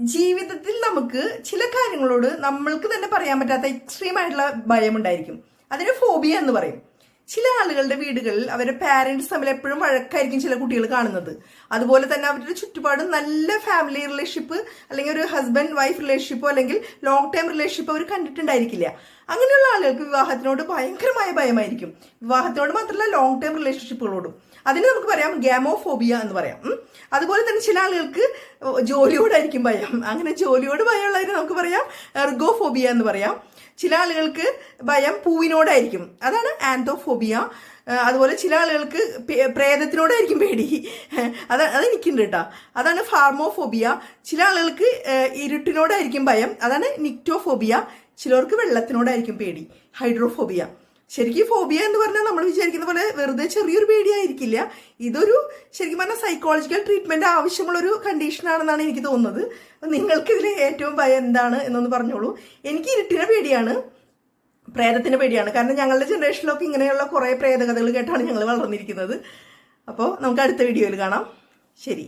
ജീവിതത്തിൽ നമുക്ക് ചില കാര്യങ്ങളോട് നമ്മൾക്ക് തന്നെ പറയാൻ പറ്റാത്ത എക്സ്ട്രീം ആയിട്ടുള്ള ഭയം ഉണ്ടായിരിക്കും. അതിന് ഫോബിയ എന്ന് പറയും. ചില ആളുകളുടെ വീടുകളിൽ അവരുടെ പാരന്റ്സ് തമ്മിൽ എപ്പോഴും വഴക്കായിരിക്കും ചില കുട്ടികൾ കാണുന്നത്. അതുപോലെ തന്നെ അവരുടെ ചുറ്റുപാടും നല്ല ഫാമിലി റിലേഷൻഷിപ്പ് അല്ലെങ്കിൽ ഒരു ഹസ്ബൻഡ് വൈഫ് റിലേഷൻഷിപ്പോ അല്ലെങ്കിൽ ലോങ് ടൈം റിലേഷൻഷിപ്പ് അവർ കണ്ടിട്ടുണ്ടായിരിക്കില്ല. അങ്ങനെയുള്ള ആളുകൾക്ക് വിവാഹത്തിനോട് ഭയങ്കരമായ ഭയമായിരിക്കും. വിവാഹത്തിനോട് മാത്രമല്ല ലോങ് ടൈം റിലേഷൻഷിപ്പുകളോടും. അതിന് നമുക്ക് പറയാം ഗാമോഫോബിയ എന്ന് പറയാം. അതുപോലെ തന്നെ ചില ആളുകൾക്ക് ജോലിയോടായിരിക്കും ഭയം. അങ്ങനെ ജോലിയോട് ഭയമുള്ളതിന് നമുക്ക് പറയാം എർഗോഫോബിയ എന്ന് പറയാം. ചില ആളുകൾക്ക് ഭയം പൂവിനോടായിരിക്കും, അതാണ് ആന്തോഫോബിയ. അതുപോലെ ചില ആളുകൾക്ക് പ്രേതത്തിനോടായിരിക്കും പേടി, അതെനിക്കുണ്ട് കേട്ടോ, അതാണ് ഫാർമോഫോബിയ. ചില ആളുകൾക്ക് ഇരുട്ടിനോടായിരിക്കും ഭയം, അതാണ് നിക്റ്റോഫോബിയ. ചിലർക്ക് വെള്ളത്തിനോടായിരിക്കും പേടി, ഹൈഡ്രോഫോബിയ. ശരിക്കും ഫോബിയ എന്ന് പറഞ്ഞാൽ നമ്മൾ വിചാരിക്കുന്ന പോലെ വെറുതെ ചെറിയൊരു പേടിയായിരിക്കില്ല. ഇതൊരു ശരിക്കും പറഞ്ഞാൽ സൈക്കോളജിക്കൽ ട്രീറ്റ്മെന്റ് ആവശ്യമുള്ളൊരു കണ്ടീഷനാണെന്നാണ് എനിക്ക് തോന്നുന്നത്. നിങ്ങൾക്കിതിൽ ഏറ്റവും ഭയം എന്താണ് എന്നൊന്ന് പറഞ്ഞോളൂ. എനിക്ക് ഇരുട്ടിനെ പേടിയാണ്, പ്രേതത്തിന് പേടിയാണ്. കാരണം ഞങ്ങളുടെ ജനറേഷനിലൊക്കെ ഇങ്ങനെയുള്ള കുറേ പ്രേതകഥകൾ കേട്ടാണ് ഞങ്ങൾ വളർന്നിരിക്കുന്നത്. അപ്പോൾ നമുക്ക് അടുത്ത വീഡിയോയിൽ കാണാം. ശരി.